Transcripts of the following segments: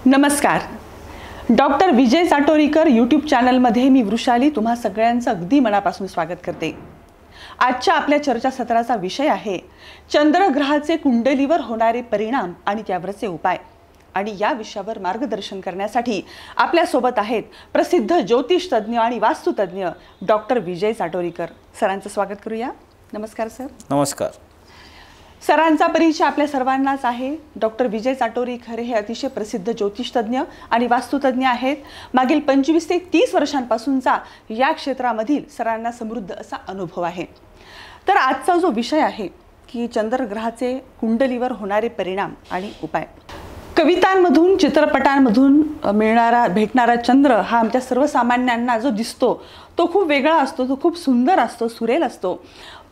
नमस्कार. डॉक्टर विजय साटोरीकर यूट्यूब चॅनलमध्ये मी वृषाली तुम्हा सगळ्यांचं अगदी मनापासून स्वागत करते. आजच्या आपल्या चर्चासत्राचा विषय आहे चंद्रग्रहाचे कुंडलीवर होणारे परिणाम आणि त्यावरचे उपाय. आणि या विषयावर मार्गदर्शन करण्यासाठी आपल्यासोबत आहेत प्रसिद्ध ज्योतिष तज्ज्ञ आणि वास्तुतज्ञ डॉक्टर विजय साटोरीकर. सरांचं स्वागत करूया. नमस्कार सर. नमस्कार. सरांचा परिचय आपल्या सर्वांनाच आहे. डॉक्टर विजय साटोरीकर हे अतिशय प्रसिद्ध ज्योतिषतज्ञ आणि वास्तुतज्ञ आहेत. मागील 25 ते 30 वर्षांपासूनचा या क्षेत्रामधील सरांना समृद्ध असा अनुभव आहे. तर आजचा जो विषय आहे की चंद्रग्रहाचे कुंडलीवर होणारे परिणाम आणि उपाय. कवितांमधून चित्रपटांमधून भेटणारा चंद्र हा आमच्या सर्वसामान्यांना जो दिसतो तो खूप वेगळा असतो, तो खूप सुंदर असतो, सुरेल असतो.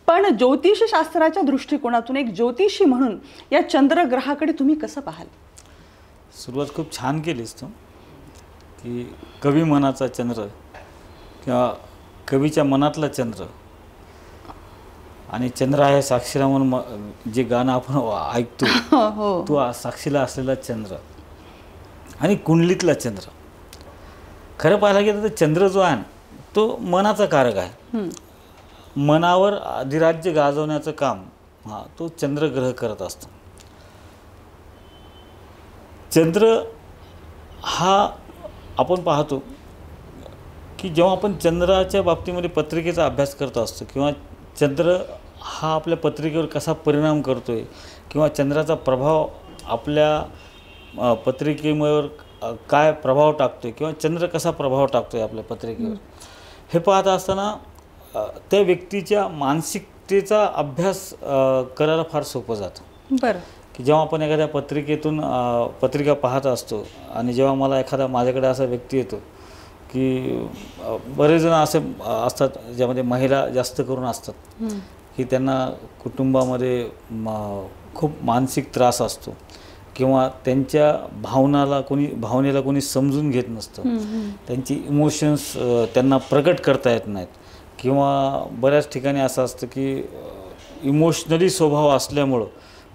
पण ज्योतिषशास्त्राच्या दृष्टिकोनातून एक ज्योतिषी म्हणून या चंद्रग्रहाकडे तुम्ही कसं पाहाल? सुरुवात खूप छान केलीस तू की कवी मनाचा चंद्र किंवा कवीच्या मनातला चंद्र आणि चंद्र आहे साक्षीला म्हणून जे गाणं आपण ऐकतो तो साक्षीला असलेला चंद्र आणि कुंडलीतला चंद्र. खरं पाहायला गेलं तर चंद्र जो आहे तो मनाचा कारक आहे. मनावर अधिराज्य गाजवण्याचं काम तो चंद्रग्रह करत असतो. चंद्र हा आपण पाहतो की जेव्हा आपण चंद्राच्या बाबतीमध्ये पत्रिकेचा अभ्यास करत असतो किंवा चंद्र हा आपल्या पत्रिकेवर कसा परिणाम करतोय किंवा चंद्राचा प्रभाव आपल्या पत्रिकेवर काय प्रभाव टाकतोय किंवा चंद्र कसा प्रभाव टाकतोय आपल्या पत्रिकेवर हे पाहत असताना त्या व्यक्तीच्या मानसिकतेचा अभ्यास करायला फार सोपं जातं. बरं. की जेव्हा आपण एखाद्या पत्रिकेतून पत्रिका पाहत असतो आणि जेव्हा मला एखादा माझ्याकडे असा व्यक्ती येतो की बरेच जण असे असतात ज्यामध्ये महिला जास्त करून असतात की त्यांना कुटुंबामध्ये खूप मानसिक त्रास असतो किंवा त्यांच्या भावनेला कोणी समजून घेत नसतं. त्यांची इमोशन्स त्यांना प्रकट करता येत नाहीत किंवा बऱ्याच ठिकाणी असं असतं की इमोशनली स्वभाव असल्यामुळं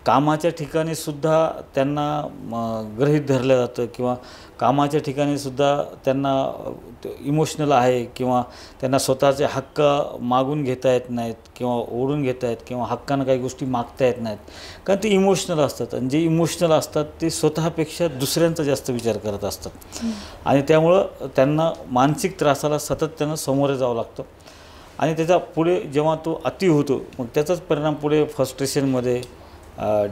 कामाच्या ठिकाणीसुद्धा त्यांना गृहीत धरलं जातं किंवा कामाच्या ठिकाणीसुद्धा त्यांना इमोशनल आहे किंवा त्यांना स्वतःचे हक्क मागून घेता येत नाहीत किंवा ओढून घेता येत किंवा हक्कानं काही गोष्टी मागता येत नाहीत कारण ते इमोशनल असतात. आणि जे इमोशनल असतात ते स्वतःपेक्षा दुसऱ्यांचा जास्त विचार करत असतात आणि त्यामुळं त्यांना मानसिक त्रासाला सतत त्यांना सामोरे जावं लागतं. आणि त्याचा पुढे जेव्हा तो अति होतो मग त्याचाच परिणाम पुढे फ्रस्ट्रेशनमध्ये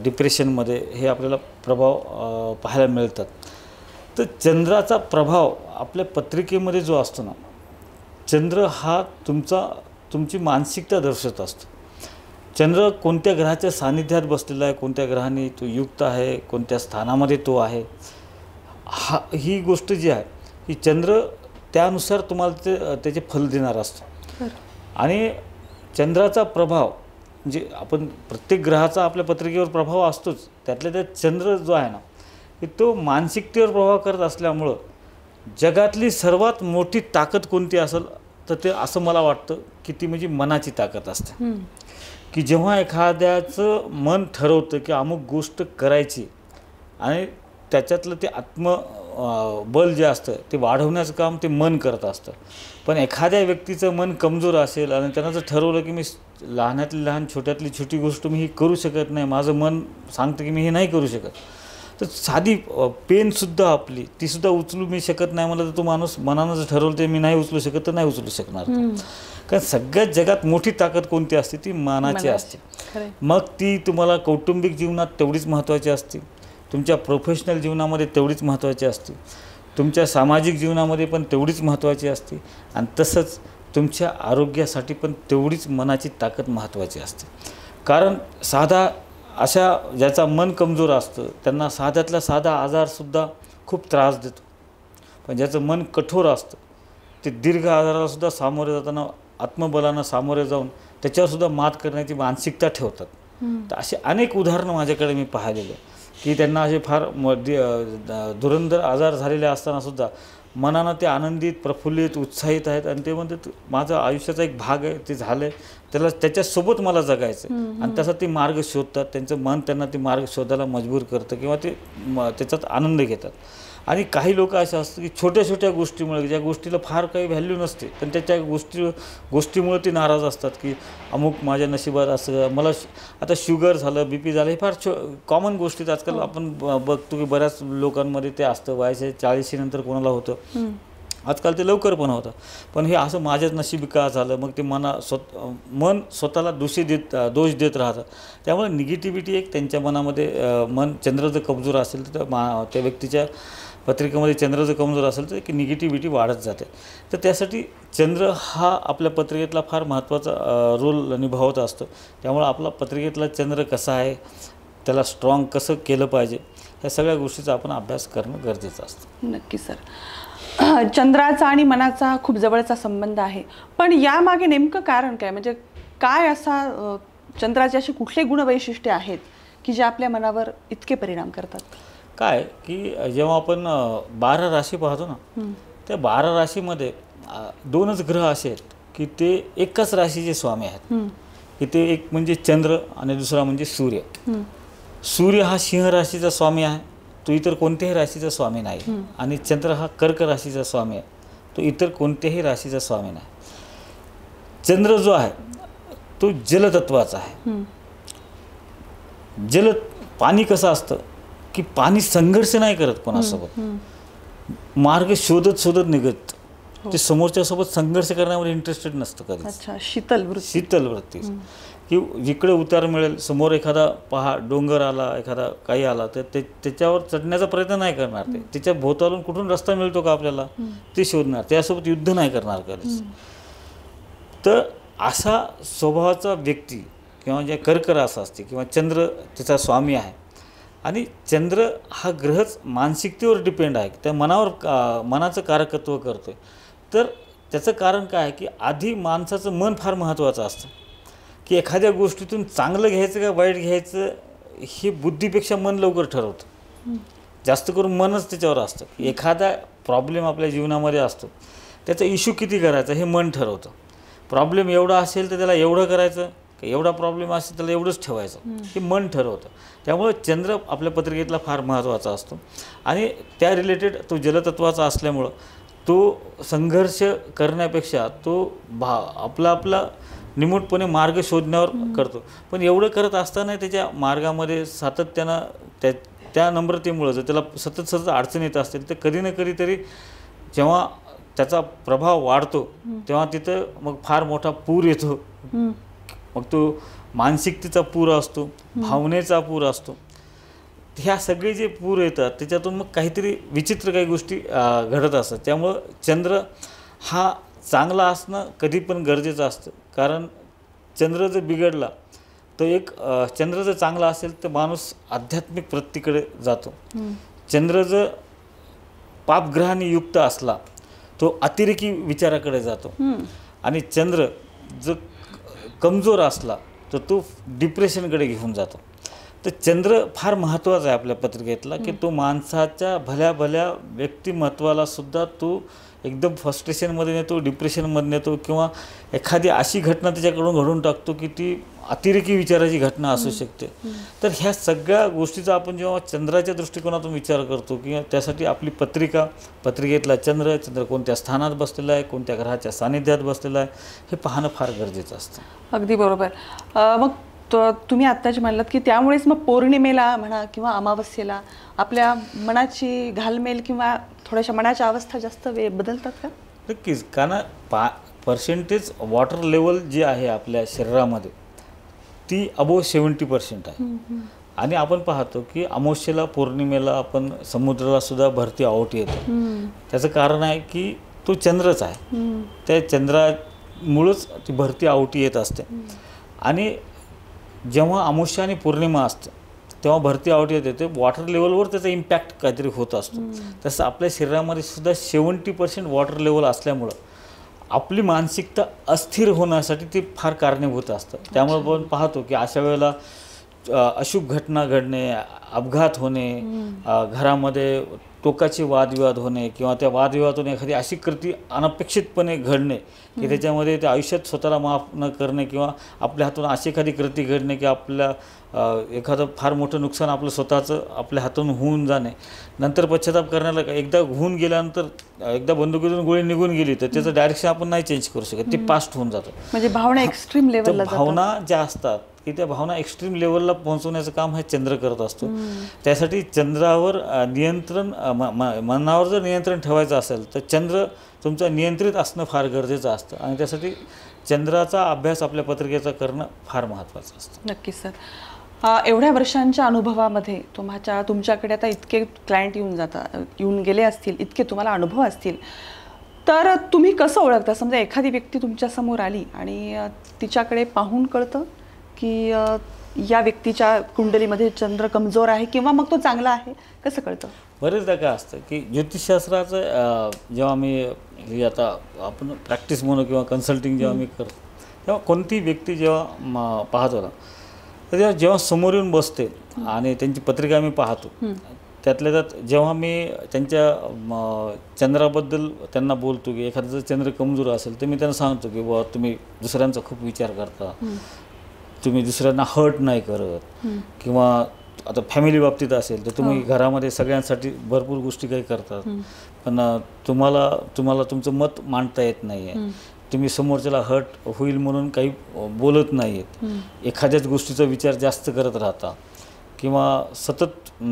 डिप्रेशनमध्ये हे आपल्याला प्रभाव पाहायला मिळतात. तर चंद्राचा प्रभाव आपल्या पत्रिकेमध्ये जो असतो ना, चंद्र हा तुमची मानसिकता दर्शवत असतो. चंद्र कोणत्या ग्रहाच्या सानिध्यात बसलेला आहे, कोणत्या ग्रहाने तो युक्त आहे, कोणत्या स्थानामध्ये तो आहे, ही गोष्ट जी आहे ही चंद्र त्यानुसार तुम्हाला त्याचे फल देणार असतो. आणि चंद्राचा प्रभाव म्हणजे आपण प्रत्येक ग्रहाचा आपल्या पत्रिकेवर प्रभाव असतोच, त्यातल्या त्यात चंद्र जो आहे ना की तो मानसिकतेवर प्रभाव करत असल्यामुळं जगातली सर्वात मोठी ताकद कोणती असेल तर ते असं मला वाटतं की ती म्हणजे मनाची ताकद असते. की जेव्हा एखाद्याचं मन ठरवतं की अमुक गोष्ट करायची आणि त्याच्यातलं ते बल जे असतं ते वाढवण्याचं काम ते मन करत असतं. पण एखाद्या व्यक्तीचं मन कमजोर असेल आणि त्यानं जर ठरवलं की मी लहानातली लहान छोट्यातली छोटी गोष्ट मी ही करू शकत नाही, माझं मन सांगतं की मी हे नाही करू शकत, तर साधी पेनसुद्धा आपली तीसुद्धा उचलू मी शकत नाही मला तर तो माणूस मनानं जर ठरवलं ते मी नाही उचलू शकत तर नाही उचलू शकणार. कारण सगळ्यात जगात मोठी ताकद कोणती असते ती मनाची असते. मग ती तुम्हाला कौटुंबिक जीवनात तेवढीच महत्त्वाची असते, तुमच्या प्रोफेशनल जीवनामध्ये तेवढीच महत्त्वाची असते, तुमच्या सामाजिक जीवनामध्ये पण तेवढीच महत्त्वाची असते आणि तसंच तुमच्या आरोग्यासाठी पण तेवढीच मनाची ताकद महत्त्वाची असते. कारण साधा अशा ज्याचा मन कमजोर असतं त्यांना साध्यातला साधा आजारसुद्धा खूप त्रास देतो. पण ज्याचं मन कठोर असतं ते दीर्घ आजारालासुद्धा सामोरे जाताना आत्मबलानं सामोरे जाऊन त्याच्यावरसुद्धा मात करण्याची मानसिकता ठेवतात. तर असे अनेक उदाहरणं माझ्याकडे मी पाहिलेले की त्यांना असे फार धुरंधर आजार झालेले असतानासुद्धा मनानं ते आनंदित, प्रफुल्लित, उत्साहित आहेत आणि ते म्हणतात माझा आयुष्याचा एक भाग आहे, ते झालं त्याला त्याच्यासोबत मला जगायचं आणि त्यासाठी मार्ग शोधतात. त्यांचं मन त्यांना ते मार्ग शोधायला मजबूर करतं किंवा ते त्याच्यात आनंद घेतात. आणि काही लोक असे असतात की छोट्या छोट्या गोष्टीमुळे, ज्या गोष्टीला फार काही व्हॅल्यू नसते, पण त्याच्या गोष्टीमुळे ते नाराज असतात की अमुक माझ्या नशिबात असं. मला आता शुगर झालं, BP झालं, हे फार कॉमन गोष्टीत आजकाल आपण बघतो की बऱ्याच लोकांमध्ये ते असतं. वयाच्या 40 नंतर कोणाला होतं, आजकाल ते लवकर पण होतं. पण हे असं माझ्याच नशिबी का झालं, मग ते मन स्वतःला दोष देत राहतं. त्यामुळे निगेटिव्हिटी एक त्यांच्या मनामध्ये, मन चंद्र जर कमजोर असेल तर त्या व्यक्तीच्या पत्रिकेमध्ये चंद्र जर कमजोर असेल तर की निगेटिव्हिटी वाढत जाते. तर त्यासाठी चंद्र हा आपल्या पत्रिकेतला फार महत्त्वाचा रोल निभावत असतो. त्यामुळे आपला पत्रिकेतला चंद्र कसा आहे, त्याला स्ट्रॉंग कसं केलं पाहिजे, ह्या सगळ्या गोष्टीचा आपण अभ्यास करणं गरजेचं असतं. नक्की सर. चंद्राचा आणि मनाचा खूप जवळचा संबंध आहे, पण यामागे नेमकं कारण काय, म्हणजे काय असा चंद्राचे असे कुठले गुणवैशिष्ट्य आहेत की जे आपल्या मनावर इतके परिणाम करतात? काय की जेव्हा आपण 12 राशी पाहतो ना, त्या 12 राशीमध्ये 2च ग्रह असे आहेत की ते एकाच राशीचे स्वामी आहेत. की ते एक म्हणजे चंद्र आणि दुसरा म्हणजे सूर्य. सूर्य हा सिंह राशीचा स्वामी आहे, तो इतर कोणत्याही राशीचा स्वामी नाही. आणि चंद्र हा कर्क राशीचा स्वामी आहे, तो इतर कोणत्याही राशीचा स्वामी नाही. चंद्र जो आहे तो जलतत्वाचा आहे. पाणी कसं असतं की पाणी संघर्ष नाही करत कोणासोबत, मार्ग शोधत निघत. ते समोरच्या सोबत संघर्ष करण्यामध्ये इंटरेस्टेड नसतं कधीच. शीतल वृत्ती की जिकडे उतार मिळेल, समोर एखादा डोंगर आला, एखादा काही आला तर त्याच्यावर चढण्याचा प्रयत्न नाही करणार. त्याच्या भोवतालून कुठून रस्ता मिळतो का आपल्याला ते शोधणार, त्यासोबत युद्ध नाही करणार कधीच. तर असा स्वभावाचा व्यक्ती किंवा जे कर्क रास असते किंवा चंद्र त्याचा स्वामी आहे. आणि चंद्र हा ग्रहच मानसिकतेवर डिपेंड आहे, त्या मनाचं कारकत्व करतो. तर त्याचं कारण काय आहे की आधी माणसाचं मन फार महत्त्वाचं असतं. की एखाद्या गोष्टीतून चांगलं घ्यायचं का वाईट घ्यायचं हे बुद्धीपेक्षा मन लवकर ठरवतं. जास्त करून मनच त्याच्यावर असतं. एखादा प्रॉब्लेम आपल्या जीवनामध्ये असतो, त्याचा इश्यू किती करायचा हे मन ठरवतं. प्रॉब्लेम एवढा असेल तर त्याला एवढं करायचं, एवढा प्रॉब्लेम असेल त्याला एवढंच ठेवायचं, हे मन ठरवतं. त्यामुळे चंद्र आपल्या पत्रिकेतला फार महत्त्वाचा असतो. आणि त्या रिलेटेड तो जलतत्वाचा असल्यामुळं तो संघर्ष करण्यापेक्षा तो आपला निमूटपणे मार्ग शोधण्यावर करतो. पण एवढं करत असताना त्याच्या मार्गामध्ये सातत्यानं त्या नम्रतेमुळं जर त्याला सतत अडचण येत असतील तर कधी ना कधीतरी जेव्हा त्याचा प्रभाव वाढतो तेव्हा तिथं मग फार मोठा पूर येतो. मग तो मानसिकतेचा पूर असतो, भावनेचा पूर असतो. ह्या सगळे जे पूर येतात त्याच्यातून मग काहीतरी विचित्र काही गोष्टी घडत असतात. त्यामुळं चंद्र हा चांगला असणं कधी पण गरजेचं असतं. कारण चंद्र जर बिघडला तर चंद्र जर चांगला असेल तर माणूस आध्यात्मिक वृत्तीकडे जातो. चंद्र जर पापग्रहांनी युक्त असला तो अतिरेकी विचाराकडे जातो. आणि चंद्र जर कमजोर असला तर तो डिप्रेशनकडे घेऊन जातो. तर चंद्र फार महत्त्वाचा आहे आपल्या पत्रिकेतला की तो माणसाच्या भल्या व्यक्तिमत्वाला सुद्धा तो एकदम फ्रस्ट्रेशनमध्ये नेतो, डिप्रेशनमध्ये नेतो किंवा एखादी अशी घटना त्याच्याकडून घडून टाकतो की ती अतिरेकी विचाराची घटना असू शकते. तर ह्या सगळ्या गोष्टीचा आपण जेव्हा चंद्राच्या दृष्टिकोनातून विचार करतो की त्यासाठी आपली पत्रिकेतला चंद्र कोणत्या स्थानात बसलेला आहे, कोणत्या ग्रहाच्या सानिध्यात बसलेला आहे हे पाहणं फार गरजेचं असतं. अगदी बरोबर. मग तुम्ही आत्ताच म्हणलात की त्यामुळेच मग पौर्णिमेला म्हणा किंवा अमावस्येला आपल्या मनाची घालमेल किंवा थोड्याशा मनाच्या अवस्था जास्त बदलतात का? नक्कीच. कारण पर्सेंटेज वॉटर लेवल जी आहे आपल्या शरीरामध्ये ती अबोव 70% आहे. आणि आपण पाहतो की अमावस्येला पौर्णिमेला आपण समुद्राला सुद्धा भरती आवट येतो. त्याचं कारण आहे की तो चंद्रच आहे. त्या चंद्रामुळंच ती भरती आवटी येत असते. आणि जेव्हा अमावस्या आणि पौर्णिमा असते तेव्हा भरती आवटी येते, ते वॉटर लेवलवर त्याचा इम्पॅक्ट काहीतरी होत असतो. तसं आपल्या शरीरामध्ये सुद्धा 70% वॉटर लेवल असल्यामुळं आपली मानसिकता अस्थिर होण्यासाठी ते फार कारणीभूत असतं. त्यामुळे आपण पाहतो की अशा वेळेला अशुभ घटना घडणे, अपघात होणे, घरामध्ये टोकाचे वादविवाद होणे किंवा त्या वादविवादातून एखादी अशी कृती अनपेक्षितपणे घडणे की त्याच्यामध्ये त्या आयुष्यात स्वतःला माफ न करणे किंवा आपल्या हातून अशी एखादी कृती घडणे की आपल्या एखादं फार मोठं नुकसान आपलं स्वतःचं आपल्या हातून होऊन जाणे, नंतर पश्चाताप करण्याला एकदा होऊन गेल्यानंतर एकदा बंदुकीतून गोळी निघून गेली तर त्याचं डायरेक्शन आपण नाही चेंज करू शकत, ते पास्ट होऊन जातं. म्हणजे भावना एक्स्ट्रीम लेवलला भावना ज्या असतात की त्या भावना एक्स्ट्रीम लेवलला पोहोचवण्याचं काम हे चंद्र करत असतो. त्यासाठी चंद्रावर नियंत्रण मनावर जर नियंत्रण ठेवायचं असेल तर चंद्र तुमचं नियंत्रित असणं फार गरजेचं असतं आणि त्यासाठी चंद्राचा अभ्यास आपल्या पत्रिकेचा करणं फार महत्त्वाचं असतं. नक्कीच सर. एवढ्या वर्षांच्या अनुभवामध्ये तुमच्याकडे आता इतके क्लायंट येऊन गेले असतील, इतके तुम्हाला अनुभव असतील, तर तुम्ही कसं ओळखता? समजा एखादी व्यक्ती तुमच्यासमोर आली आणि तिच्याकडे पाहून कळतं की या व्यक्तीच्या कुंडलीमध्ये चंद्र कमजोर आहे किंवा मग तो चांगला आहे, कसं कळतं? बरेचदा काय असतं की ज्योतिषशास्त्राचं जेव्हा मी आता आपण प्रॅक्टिस म्हणू किंवा कन्सल्टिंग जेव्हा मी करतो तेव्हा कोणती व्यक्ती जेव्हा पाहतो ना तर जेव्हा समोर येऊन बसते आणि त्यांची पत्रिका मी पाहतो, त्यातल्या त्यात जेव्हा मी त्यांच्या चंद्राबद्दल त्यांना बोलतो की एखाद्याचं चंद्र कमजोर असेल तर मी त्यांना सांगतो की बुवा तुम्ही दुसऱ्यांचा खूप विचार करता, तुम्ही दुसऱ्यांना हर्ट नाही करत, किंवा आता फॅमिली बाबतीत असेल तर तुम्ही घरामध्ये सगळ्यांसाठी भरपूर गोष्टी काही करतात पण तुम्हाला तुमचं मत मांडता येत नाही आहे, तुम्ही समोरच्याला हर्ट होईल म्हणून काही बोलत नाही आहेत, एखाद्याच गोष्टीचा विचार जास्त करत राहता किंवा सतत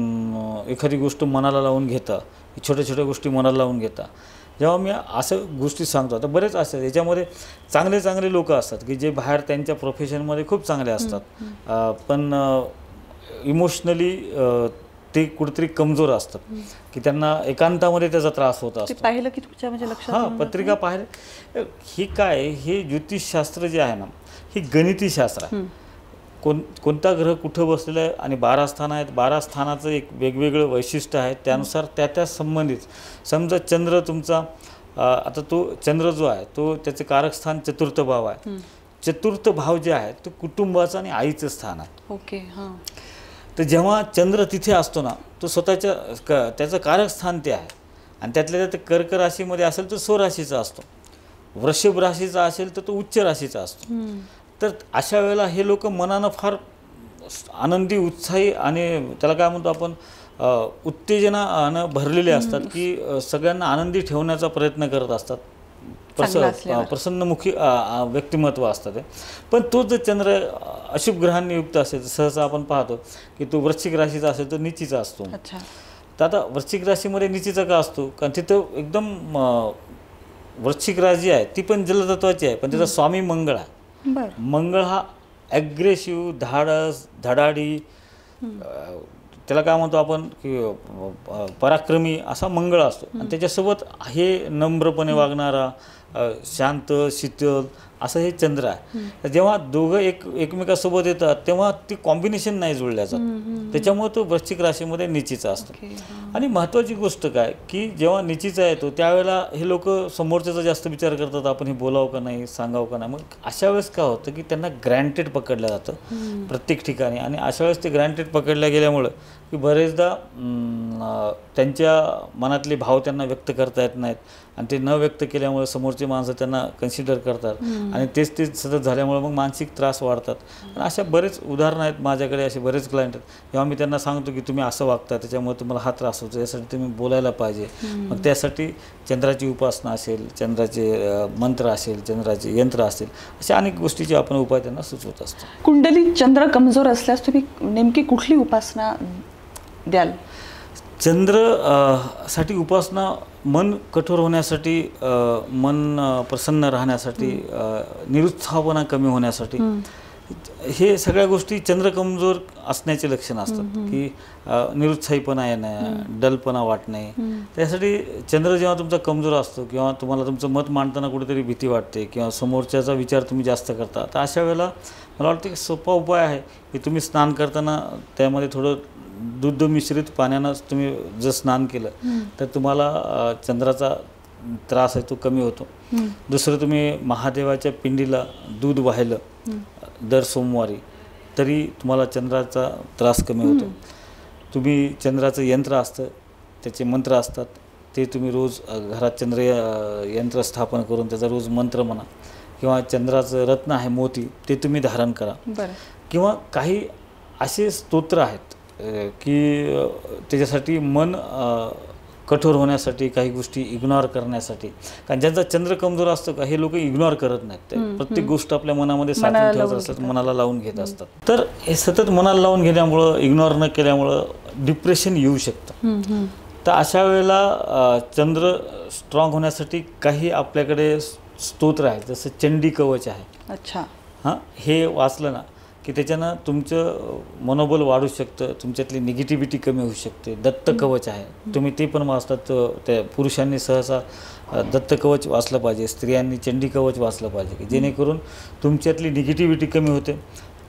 एखादी गोष्ट मनाला लावून घेता, छोट्या छोट्या गोष्टी मनाला लावून घेता. जेव्हा मी असं गोष्टी सांगतो आता बरेच असतात याच्यामध्ये चांगले लोक असतात की जे बाहेर त्यांच्या प्रोफेशनमध्ये खूप चांगले असतात पण इमोशनली ते कुठेतरी कमजोर असतात की त्यांना एकांतामध्ये त्याचा त्रास होत असतो. पाहिलं की तुमच्या म्हणजे लक्षात पत्रिका पाहिलं ही काय हे ज्योतिषशास्त्र जे आहे ना हे गणिती शास्त्र आहे. कोणता ग्रह कुठं बसलेला आहे आणि 12 स्थान आहेत, 12 स्थानाचं एक वेगवेगळं वैशिष्ट्य आहे, त्यानुसार त्या संबंधित समजा चंद्र तुमचा आता तो चंद्र जो आहे तो त्याचे कारकस्थान चतुर्थ भाव आहे. चतुर्थ भाव जे आहे तो कुटुंबाचं आणि आईचं स्थान आहे. ओके. हां. तर जेव्हा चंद्र तिथे असतो ना तो स्वतःच्या त्याचं कारकस्थान ते आहे आणि त्यातल्या त्यात कर्क राशीमध्ये असेल तर स्वराशीचा असतो, वृषभ राशीचा असेल तर तो उच्च राशीचा असतो. तर अशा वेळेला हे लोक मनानं फार आनंदी उत्साही आणि त्याला काय म्हणतो आपण उत्तेजनानं भरलेले असतात की सगळ्यांना आनंदी ठेवण्याचा प्रयत्न करत असतात, प्रसन्नमुखी व्यक्तिमत्व असतात. पण तो जर चंद्र अशुभ ग्रहांनी युक्त असेल सहसा आपण पाहतो की तो वृश्चिक राशीचा असेल तर नीचीचा असतो. तर आता वृश्चिक राशीमध्ये नीचीचा का असतो? कारण तिथं एकदम वृश्चिक राशी आहे ती पण जलतत्वाची आहे पण त्याचा स्वामी मंगळ आहे. मंगळ हा ॲग्रेसिव्ह, धाडस, धडाडी, त्याला काय म्हणतो आपण की पराक्रमी असा मंगळ असतो आणि त्याच्यासोबत हे नम्रपणे वागणारा शांत शीतल असं हे चंद्र आहे. जेव्हा दोघं एकमेकासोबत येतात तेव्हा ती कॉम्बिनेशन नाही जुळल्या जात, त्याच्यामुळे तो वृश्चिक राशीमध्ये नीचीचा असतो. आणि महत्त्वाची गोष्ट काय की जेव्हा नीचीचा येतो त्यावेळेला हे लोक समोरच्याचा जास्त विचार करतात, आपण हे बोलावं का नाही, सांगावं का नाही. मग अशा वेळेस काय होतं की त्यांना ग्रँटेड पकडलं जातं प्रत्येक ठिकाणी आणि अशा वेळेस ते ग्रँटेड पकडल्या गेल्यामुळं की बरेचदा त्यांच्या मनातले भाव त्यांना व्यक्त करता येत नाहीत आणि ते न व्यक्त केल्यामुळे समोरची माणसं त्यांना कन्सिडर करतात आणि तेच सतत झाल्यामुळे मग मानसिक त्रास वाढतात. आणि अशा बरेच उदाहरणं आहेत माझ्याकडे, असे बरेच क्लायंट आहेत. जेव्हा मी त्यांना सांगतो की तुम्ही असं वागता त्याच्यामुळे तुम्हाला हा त्रास होतो, यासाठी तुम्ही बोलायला पाहिजे. मग त्यासाठी चंद्राची उपासना असेल, चंद्राचे मंत्र असेल, चंद्राचे यंत्र असेल, अशा अनेक गोष्टीचे आपण उपाय त्यांना सुचवत असतो. कुंडलीत चंद्र कमजोर असल्यास तुम्ही नेमकी कुठली उपासना द्याल? चंद्र साठी उपासना मन कठोर होण्यासाठी, मन प्रसन्न राहण्यासाठी, निरुत्साहपणा कमी होण्यासाठी, हे सगळ्या गोष्टी चंद्र कमजोर असण्याचे लक्षण असतात की निरुत्साहीपणा येणं, डलपणा वाटणे. त्यासाठी चंद्र जेव्हा तुमचा कमजोर असतो किंवा तुम्हाला तुमचं मत मांडताना कुठेतरी भीती वाटते किंवा समोरच्याचा विचार तुम्ही जास्त करता, तर अशा वेळेला मला वाटतं की सोपा उपाय आहे की तुम्ही स्नान करताना त्यामध्ये थोडं दूध मिश्रित पाण्यानं तुम्ही जर स्नान केलं तर तुम्हाला चंद्राचा त्रास आहे तो कमी होतो. दुसरं तुम्ही महादेवाच्या पिंडीला दूध वाहिलं दर सोमवारी तरी तुम्हाला चंद्राचा त्रास कमी होतो. तुम्ही चंद्राचं यंत्र असतं, त्याचे मंत्र असतात, ते तुम्ही रोज घरात चंद्र यंत्र स्थापन करून त्याचा रोज मंत्र म्हणा, किंवा चंद्राचं रत्न आहे मोती, ते तुम्ही धारण करा. बरं. किंवा काही असे स्तोत्र आहेत की त्याच्यासाठी मन कठोर होण्यासाठी, काही गोष्टी इग्नोर करण्यासाठी. कारण ज्यांचा चंद्र कमजोर असतो का, हे लोक इग्नोर करत नाहीत. प्रत्येक गोष्ट आपल्या मनामध्ये साठवून ठेवत असतात, मनाला लावून घेत असतात. तर हे सतत मनाला लावून घेण्यामुळं, इग्नोर न केल्यामुळं डिप्रेशन येऊ शकतं. तर अशा वेळेला चंद्र स्ट्रॉंग होण्यासाठी काही आपल्याकडे स्तोत्र आहेत, जसं चंडी कवच आहे. अच्छा. हां, हे वाचलं ना की त्याच्यानं तुमचं मनोबल वाढू शकतं, तुमच्यातली निगेटिव्हिटी कमी होऊ शकते. दत्त कवच आहे, तुम्ही ते पण वाचतात. त्या पुरुषांनी सहसा दत्त कवच वाचलं पाहिजे, स्त्रियांनी चंडी कवच वाचलं पाहिजे, की जेणेकरून तुमच्यातली निगेटिव्हिटी कमी होते,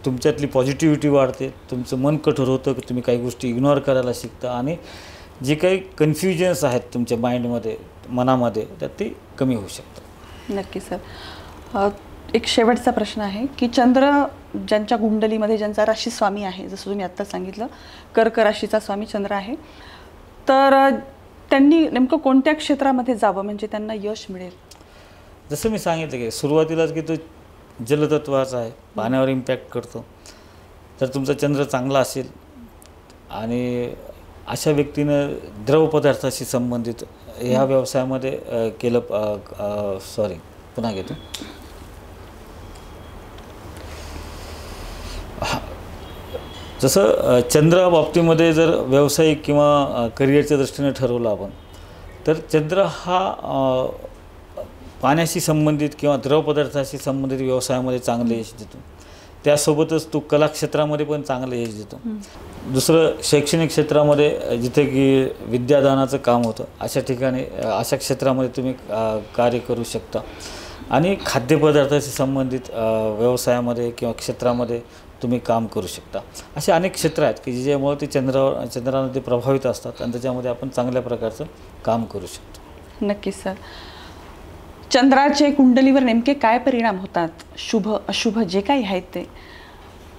तुमच्यातली पॉझिटिव्हिटी वाढते, तुमचं मन कठोर होतं, की तुम्ही काही गोष्टी इग्नोर करायला शिकता, आणि जे काही कन्फ्युजन्स आहेत तुमच्या माइंडमध्ये, मनामध्ये, तर ते कमी होऊ शकतं. नक्की सर. एक शेवटचा प्रश्न आहे की चंद्र ज्यांच्या कुंडलीमध्ये, ज्यांचा राशी स्वामी आहे, जसं तुम्ही आत्ता सांगितलं कर्क राशीचा स्वामी चंद्र आहे, तर त्यांनी नेमकं कोणत्या क्षेत्रामध्ये जावं म्हणजे त्यांना यश मिळेल? जसं मी सांगितलं की सुरुवातीलाच की तो जलतत्वाचा आहे, पाण्यावर इम्पॅक्ट करतो. तर तुमचा चंद्र चांगला असेल आणि अशा व्यक्तीनं द्रवपदार्थाशी संबंधित ह्या व्यवसायामध्ये केलं. पुन्हा घेतो. जसं चंद्र बाबतीमध्ये जर व्यावसायिक किंवा करिअरच्या दृष्टीने ठरवलं आपण, तर चंद्र हा पाण्याशी संबंधित किंवा द्रवपदार्थाशी संबंधित व्यवसायामध्ये चांगलं यश देतो. त्यासोबतच तो कला क्षेत्रामध्ये पण चांगलं यश देतो. दुसरं शैक्षणिक क्षेत्रामध्ये जिथे की विद्यादानाचं काम होतं, अशा ठिकाणी, अशा क्षेत्रामध्ये तुम्ही कार्य करू शकता. आणि खाद्यपदार्थाशी संबंधित व्यवसायामध्ये किंवा क्षेत्रामध्ये तुम्ही काम करू शकता. असे अनेक क्षेत्र आहेत की ज्यामुळे ते चंद्रानं ते प्रभावित असतात आणि त्याच्यामध्ये आपण चांगल्या प्रकारचं काम करू शकतो. नक्कीच सर. चंद्राचे कुंडलीवर नेमके काय परिणाम होतात, शुभ अशुभ जे काही आहेत ते,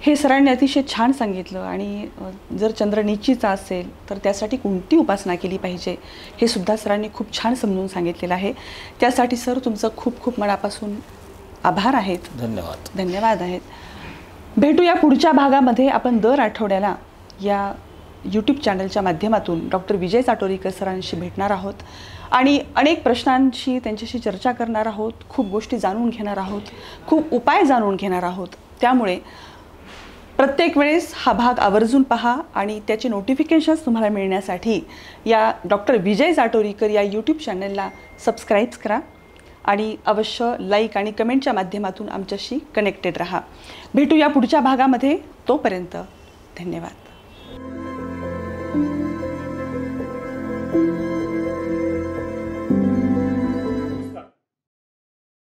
हे सरांनी अतिशय छान सांगितलं. आणि जर चंद्र नीचीचा असेल तर त्यासाठी कोणती उपासना केली पाहिजे हे सुद्धा सरांनी खूप छान समजून सांगितलेलं आहे. त्यासाठी सर तुमचं खूप खूप मनापासून आभार आहेत. धन्यवाद आहेत. भेटूया पुढच्या भागामध्ये. आपण दर आठवड्याला या यूट्यूब चॅनलच्या माध्यमातून डॉक्टर विजय चाटोरीकर सरांशी भेटणार आहोत आणि अनेक प्रश्नांशी त्यांच्याशी चर्चा करणार आहोत. खूप गोष्टी जाणून घेणार आहोत, खूप उपाय जाणून घेणार आहोत. त्यामुळे प्रत्येक वेळेस हा भाग आवर्जून पहा आणि त्याचे नोटिफिकेशन्स तुम्हाला मिळण्यासाठी या डॉक्टर विजय चाटोरीकर या यूट्यूब चॅनलला सबस्क्राईब करा आणि अवश्य लाईक आणि कमेंटच्या माध्यमातून आमच्याशी कनेक्टेड राहा. भेटूया पुढच्या भागामध्ये. तोपर्यंत धन्यवाद.